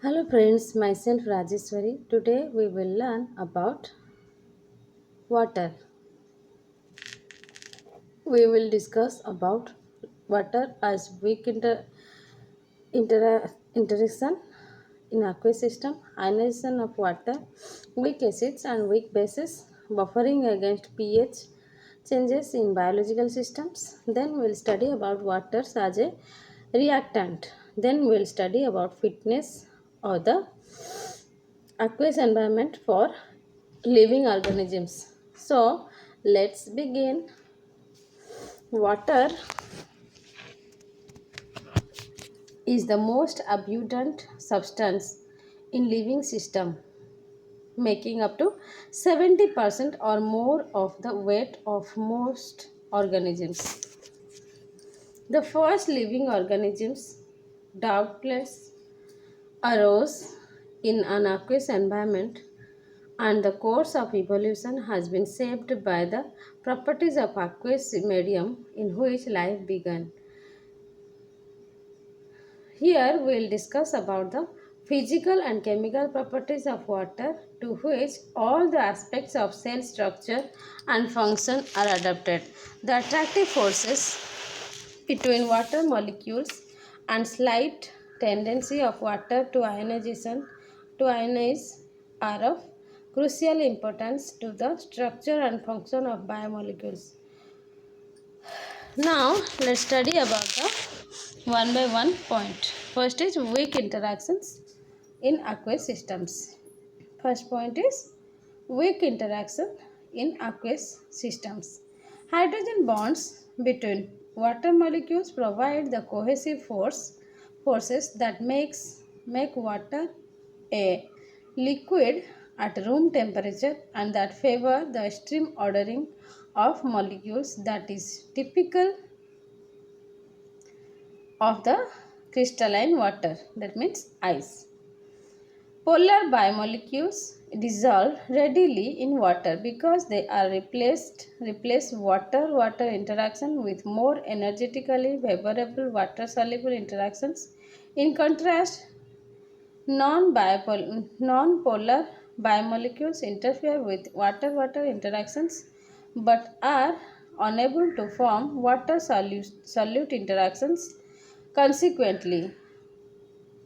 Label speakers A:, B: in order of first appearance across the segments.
A: Hello friends, myself Rajeshwari. Today we will learn about water. We will discuss about water as weak interaction in aqueous system, ionization of water, weak acids and weak bases, buffering against pH changes in biological systems. Then we'll study about water as a reactant. Then we'll study about fitness of the aqueous environment for living organisms. So let's begin. Water is the most abundant substance in living system, making up to 70% or more of the weight of most organisms. The first living organisms doubtless arose in an aqueous environment, and the course of evolution has been shaped by the properties of aqueous medium in which life began. Here we will discuss about the physical and chemical properties of water, to which all the aspects of cell structure and function are adapted. The attractive forces between water molecules and slight tendency of water to ionize are of crucial importance to the structure and function of biomolecules. Now let's study about the one by one point. First is weak interactions in aqueous systems. First point is weak interaction in aqueous systems. Hydrogen bonds between water molecules provide the cohesive forces that make water a liquid at room temperature and that favor the stream ordering of molecules that is typical of the crystalline water, that means ice. Polar biomolecules dissolve readily in water because they are replace water interaction with more energetically favorable water soluble interactions. In contrast, non-polar biomolecules interfere with water interactions but are unable to form water solute interactions. Consequently,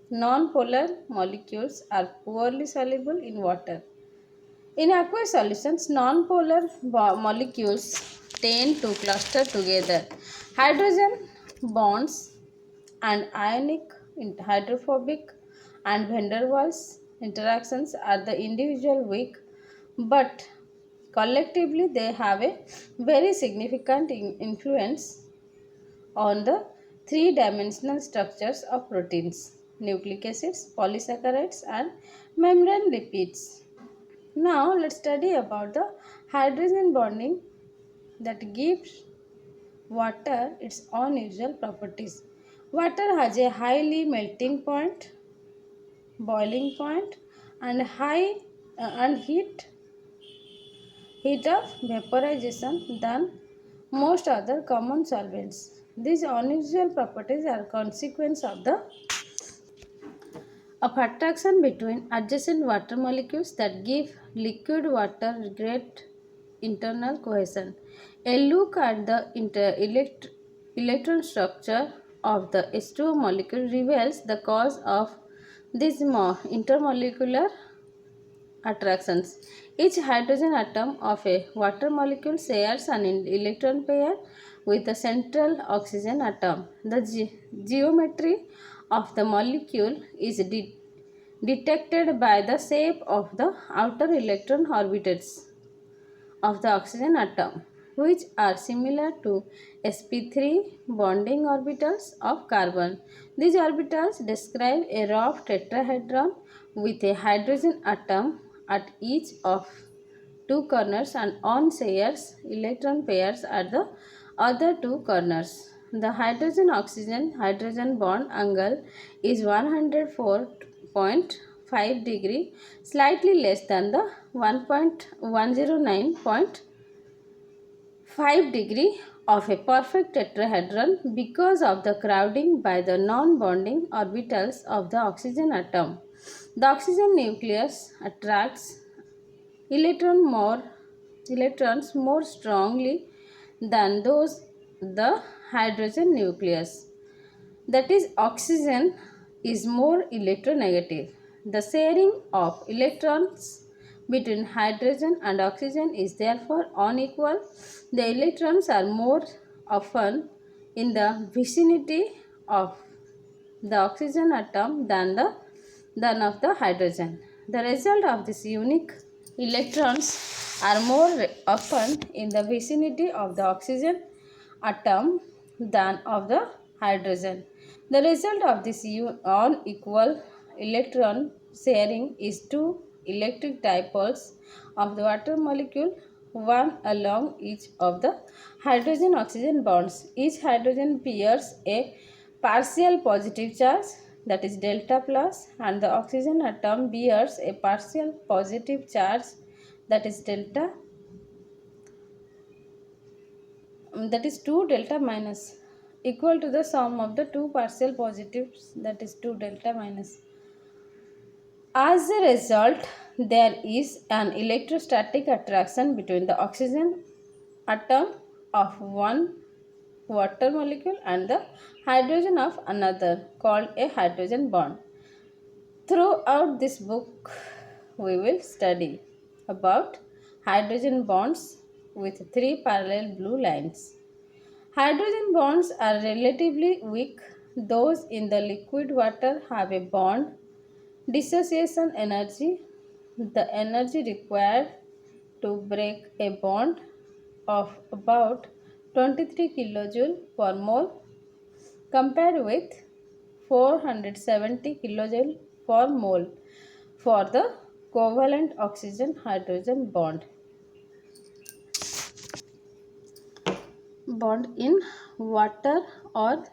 A: non-polar molecules are poorly soluble in water. In aqueous solutions, non-polar molecules tend to cluster together. Hydrogen bonds and ionic, hydrophobic, and van der Waals interactions are the individual weak, but collectively they have a very significant influence on the three-dimensional structures of proteins, nucleic acids, polysaccharides, and membrane lipids. Now let's study about the hydrogen bonding that gives water its unusual properties. Water has a highly melting point, boiling point, and high and heat of vaporization than most other common solvents. These unusual properties are consequence of attraction between adjacent water molecules that give liquid water great internal cohesion. A look at the electron structure of the H2O molecule reveals the cause of these intermolecular attractions. Each hydrogen atom of a water molecule shares an electron pair with a central oxygen atom. The geometry of the molecule is detected by the shape of the outer electron orbitals of the oxygen atom, which are similar to sp3 bonding orbitals of carbon. These orbitals describe a rough tetrahedron with a hydrogen atom at each of two corners and on shares electron pairs at the other two corners. The hydrogen oxygen hydrogen bond angle is 104.5 degree, slightly less than the 109.5 degree of a perfect tetrahedron because of the crowding by the non-bonding orbitals of the oxygen atom. The oxygen nucleus attracts electron more electrons more strongly than those the hydrogen nucleus. That is, oxygen is more electronegative. The sharing of electrons between hydrogen and oxygen is therefore unequal. The electrons are more often in the vicinity of the oxygen atom than of the hydrogen. The result of this unique electrons are more often in the vicinity of the oxygen atom than of the hydrogen. The result of this unequal electron sharing is two electric dipoles of the water molecule, one along each of the hydrogen oxygen bonds. Each hydrogen bears a partial positive charge, that is delta plus, and the oxygen atom bears a partial positive charge, that is delta, that is 2 delta minus, equal to the sum of the two partial positives, that is 2 delta minus. As a result, there is an electrostatic attraction between the oxygen atom of one water molecule and the hydrogen of another, called a hydrogen bond. Throughout this book, we will study about hydrogen bonds with three parallel blue lines. Hydrogen bonds are relatively weak. Those in the liquid water have a bond dissociation energy. The energy required to break a bond of about 23 kilojoule per mole compared with 470 kilojoule per mole for the covalent oxygen hydrogen bond in water, or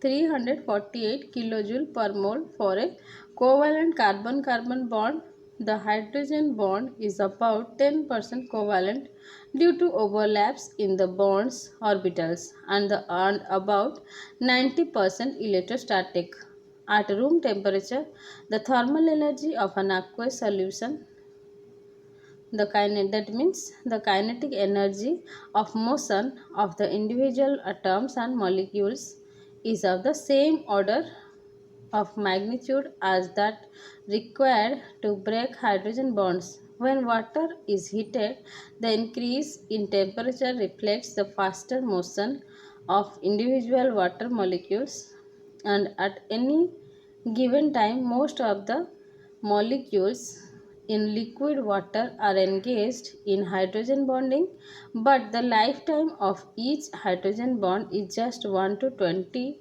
A: 348 kilojoule per mole for a covalent carbon-carbon bond. The hydrogen bond is about 10% covalent due to overlaps in the bond's orbitals, and about 90% electrostatic. At room temperature, the thermal energy of an aqueous solution, that means the kinetic energy of motion of the individual atoms and molecules, is of the same order of magnitude as that required to break hydrogen bonds. When water is heated, the increase in temperature reflects the faster motion of individual water molecules, and at any given time, most of the molecules in liquid water are engaged in hydrogen bonding, but the lifetime of each hydrogen bond is just 1 to 20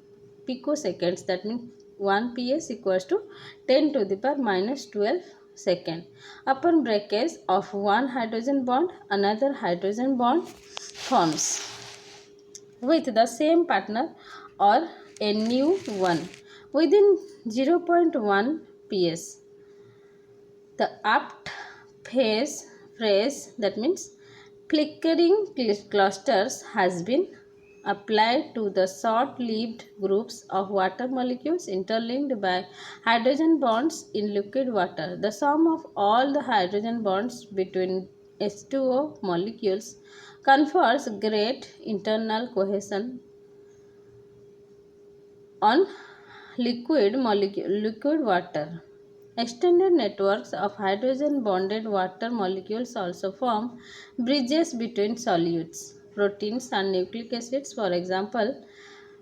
A: picoseconds. That means 1 ps equals to 10 to the power minus 12 second. Upon breakage of one hydrogen bond, another hydrogen bond forms with the same partner or a new one within 0.1 ps. The apt phrase, that means flickering clusters, has been applied to the short-lived groups of water molecules interlinked by hydrogen bonds in liquid water. The sum of all the hydrogen bonds between H2O molecules confers great internal cohesion on liquid water. Extended networks of hydrogen bonded water molecules also form bridges between solutes, proteins, and nucleic acids, for example,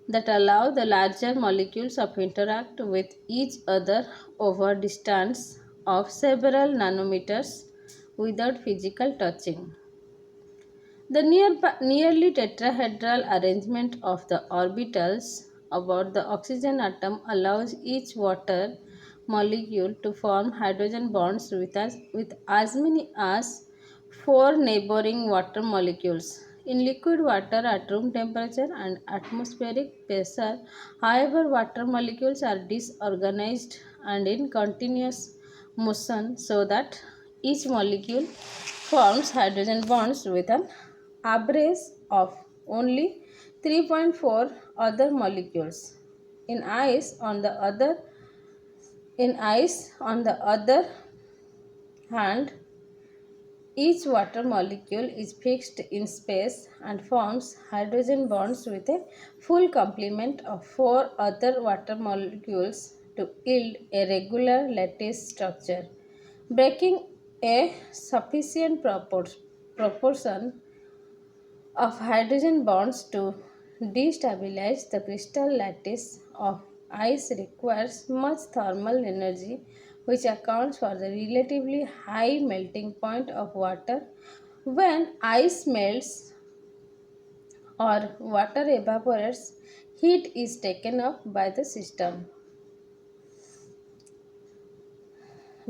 A: that allow the larger molecules to interact with each other over distance of several nanometers without physical touching. The nearly tetrahedral arrangement of the orbitals about the oxygen atom allows each water molecule to form hydrogen bonds with as many as 4 neighboring water molecules. In liquid water at room temperature and atmospheric pressure, however, water molecules are disorganized and in continuous motion, so that each molecule forms hydrogen bonds with an average of only 3.4 other molecules. In ice, on the other In ice, on the other hand, each water molecule is fixed in space and forms hydrogen bonds with a full complement of four other water molecules to yield a regular lattice structure. Breaking a sufficient proportion of hydrogen bonds to destabilize the crystal lattice of ice requires much thermal energy, which accounts for the relatively high melting point of water. When ice melts or water evaporates, heat is taken up by the system.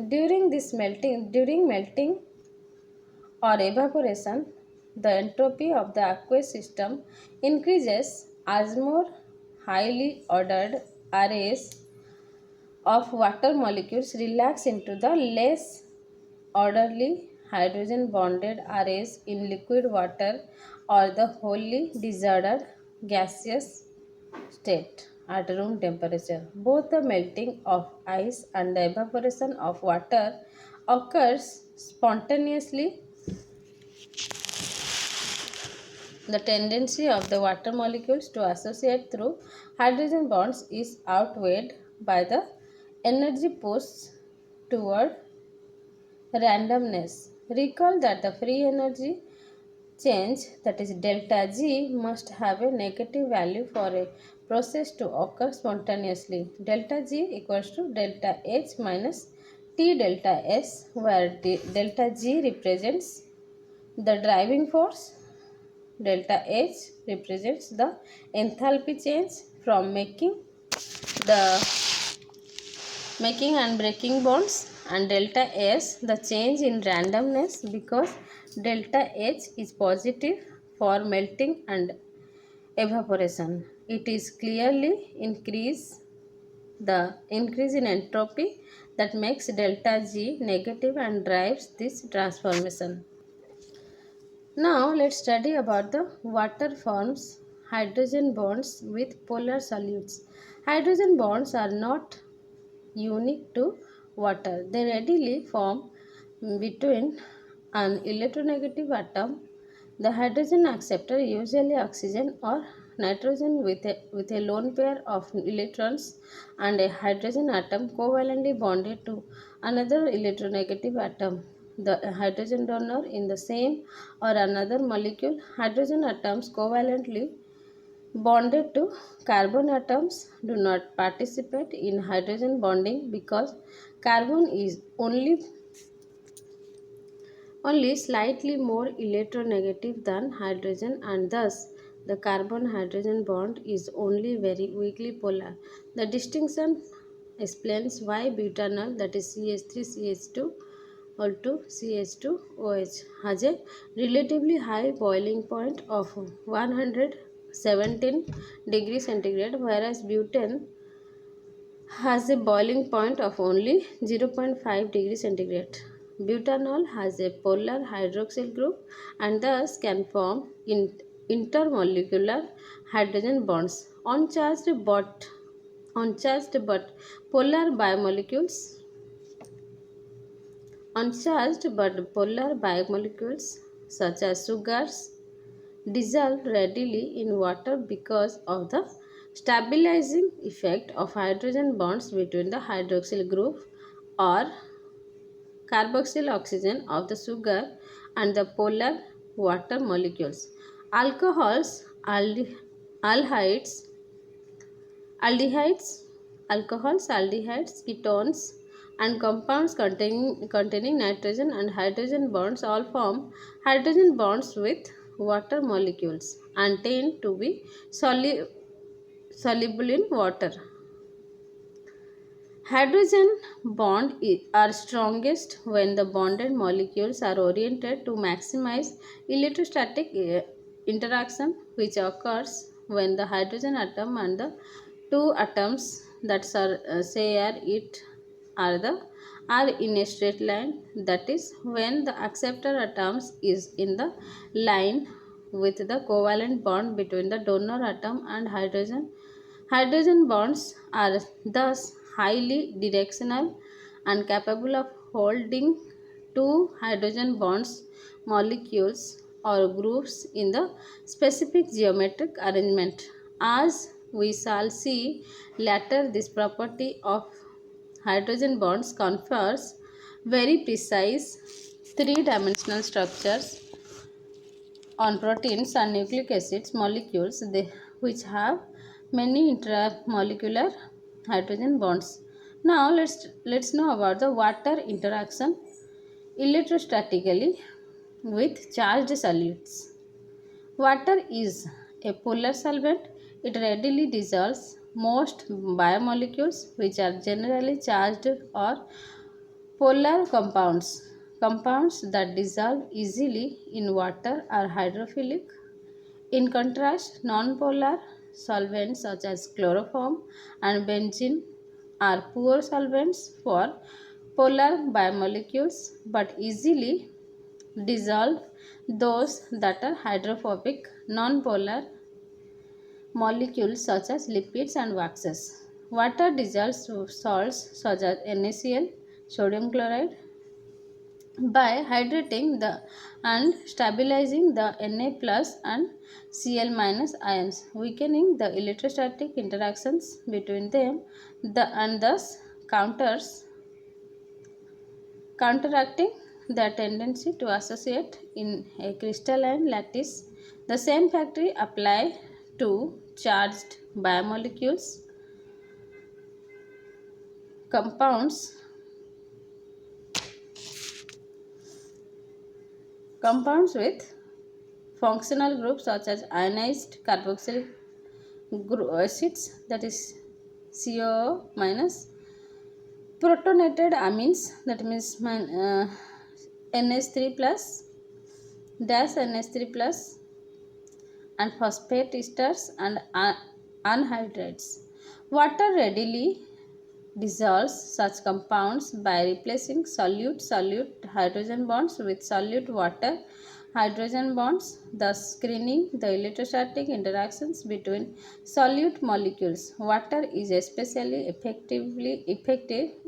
A: During melting or evaporation, the entropy of the aqueous system increases as more highly ordered arrays of water molecules relax into the less orderly hydrogen bonded arrays in liquid water or the wholly disordered gaseous state at room temperature. Both the melting of ice and the evaporation of water occurs spontaneously. The tendency of the water molecules to associate through hydrogen bonds is outweighed by the energy pushed toward randomness. Recall that the free energy change, that is delta G, must have a negative value for a process to occur spontaneously. Delta G equals to delta H minus T delta S, where delta G represents the driving force. Delta H represents the enthalpy change from the making and breaking bonds, and delta S the change in randomness because delta H is positive for melting and evaporation. It is clearly the increase in entropy that makes delta G negative and drives this transformation. Now let's study about the water forms hydrogen bonds with polar solutes. Hydrogen bonds are not unique to water. They readily form between an electronegative atom, the hydrogen acceptor, usually oxygen or nitrogen with a lone pair of electrons, and a hydrogen atom covalently bonded to another electronegative atom. The hydrogen donor in the same or another molecule, hydrogen atoms covalently bonded to carbon atoms do not participate in hydrogen bonding because carbon is only slightly more electronegative than hydrogen, and thus the carbon hydrogen bond is only very weakly polar. The distinction explains why butanol, that is CH3CH2 or 2 CH2OH, has a relatively high boiling point of 117 degrees centigrade, whereas butane has a boiling point of only 0.5 degrees centigrade. Butanol has a polar hydroxyl group and thus can form intermolecular hydrogen bonds. Uncharged but polar biomolecules Uncharged but polar biomolecules such as sugars dissolve readily in water because of the stabilizing effect of hydrogen bonds between the hydroxyl group or carboxyl oxygen of the sugar and the polar water molecules. Alcohols, aldehydes, aldehydes, ketones, and compounds containing nitrogen and hydrogen bonds all form hydrogen bonds with water molecules and tend to be soluble in water. Hydrogen are strongest when the bonded molecules are oriented to maximize electrostatic interaction, which occurs when the hydrogen atom and the two atoms that share it are in a straight line. That is, when the acceptor atoms is in the line with the covalent bond between the donor atom and hydrogen. Hydrogen bonds are thus highly directional and capable of holding two hydrogen bonds, molecules, or groups in the specific geometric arrangement. As we shall see later, this property of hydrogen bonds confers very precise three-dimensional structures on proteins and nucleic acids molecules which have many intramolecular hydrogen bonds. Now let's know about the water interaction electrostatically with charged solutes. Water is a polar solvent. It readily dissolves most biomolecules which are generally charged or polar compounds. Compounds that dissolve easily in water are hydrophilic. In contrast, nonpolar solvents such as chloroform and benzene are poor solvents for polar biomolecules but easily dissolve those that are hydrophobic nonpolar molecules such as lipids and waxes. Water dissolves salts such as NaCl, sodium chloride, by hydrating the and stabilizing the Na plus and Cl minus ions, weakening the electrostatic interactions between them and thus counteracting the tendency to associate in a crystalline lattice. The same factor apply to charged biomolecules, compounds with functional groups such as ionized carboxylic acids, that is COO minus, protonated amines, that means NH3 plus dash NH3 plus, and phosphate esters and anhydrides. Water readily dissolves such compounds by replacing solute hydrogen bonds with solute water hydrogen bonds, thus screening the electrostatic interactions between solute molecules. Water is especially effective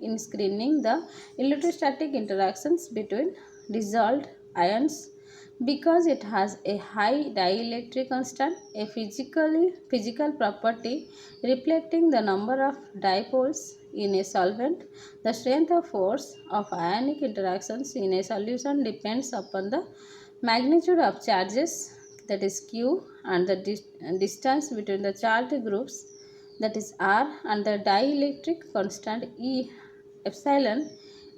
A: in screening the electrostatic interactions between dissolved ions because it has a high dielectric constant, a physical property reflecting the number of dipoles in a solvent. The strength of force of ionic interactions in a solution depends upon the magnitude of charges, that is Q, and the distance between the charged groups, that is R, and the dielectric constant E epsilon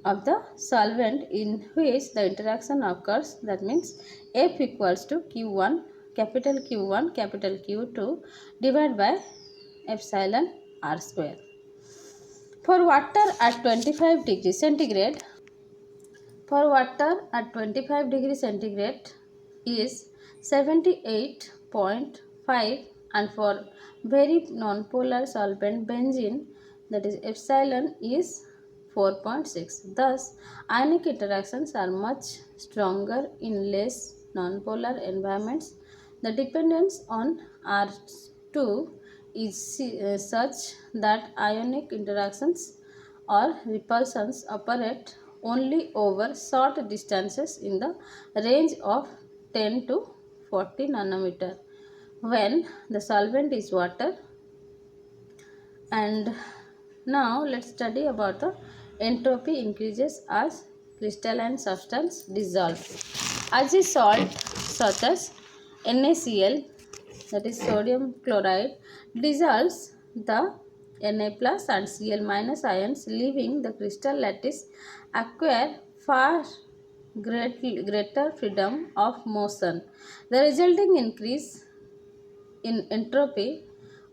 A: of the solvent in which the interaction occurs. That means F equals to Q1 capital Q2 divided by epsilon R square. For water at 25 degrees centigrade, is 78.5, and for very nonpolar solvent benzene, that is epsilon, is 4.6. Thus, ionic interactions are much stronger in less nonpolar environments. The dependence on R2 is such that ionic interactions or repulsions operate only over short distances in the range of 10 to 40 nanometer when the solvent is water. And now let's study about the entropy increases as crystalline substance dissolves. As a salt such as NaCl, that is sodium chloride, dissolves the Na plus and Cl minus ions, leaving the crystal lattice, acquire far greater freedom of motion. The resulting increase in entropy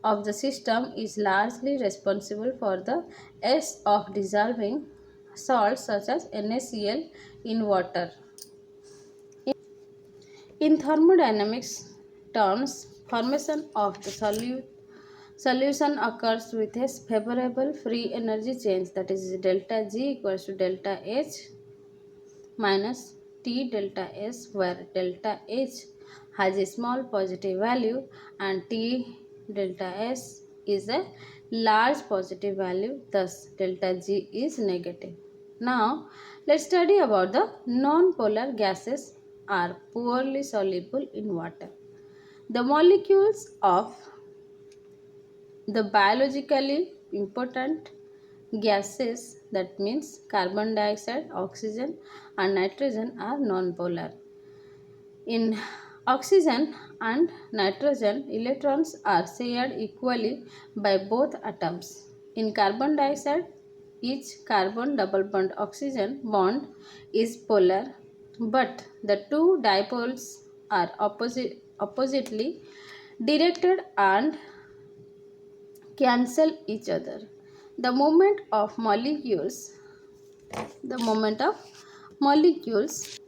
A: of the system is largely responsible for the S of dissolving salts such as NaCl in water. In thermodynamics terms, formation of the solution occurs with a favorable free energy change, that is delta G equals to delta H minus T delta S, where delta H has a small positive value and T delta S is a large positive value, thus delta G is negative. Now let's study about the non-polar gases are poorly soluble in water. The molecules of the biologically important gases, that means carbon dioxide, oxygen and nitrogen, are non-polar. In oxygen and nitrogen, electrons are shared equally by both atoms. In carbon dioxide, each carbon double bond oxygen bond is polar, but the two dipoles are oppositely directed and cancel each other. The moment of molecules, the moment of molecules,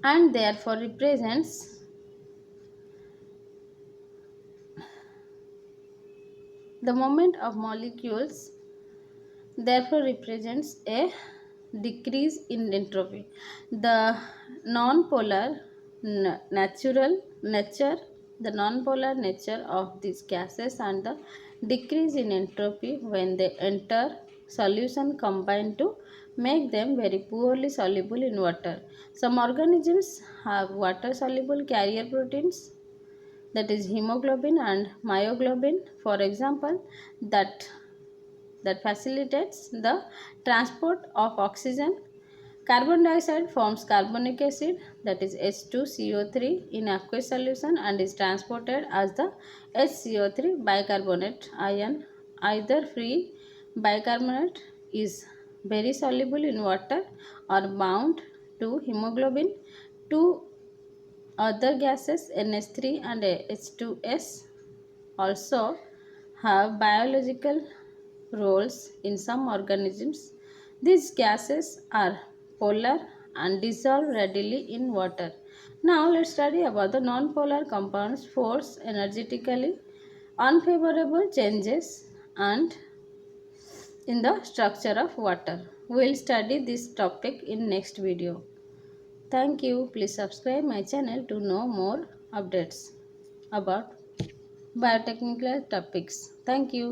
A: and therefore represents the moment of molecules therefore represents a decrease in entropy. The non-polar natural nature, the non-polar nature of these gases and the decrease in entropy when they enter solution combine to make them very poorly soluble in water. Some organisms have water soluble carrier proteins, that is hemoglobin and myoglobin, for example, that facilitates the transport of oxygen. Carbon dioxide forms carbonic acid, that is H2CO3, in aqueous solution and is transported as the HCO3 bicarbonate ion. Either free bicarbonate is very soluble in water or bound to hemoglobin. Two other gases, NH3 and H2S, also have biological roles in some organisms. These gases are polar and dissolve readily in water. Now let's study about the non-polar compounds force energetically unfavorable changes and in the structure of water. We will study this topic in next video. Thank you. Please subscribe my channel to know more updates about biotechnical topics. Thank you.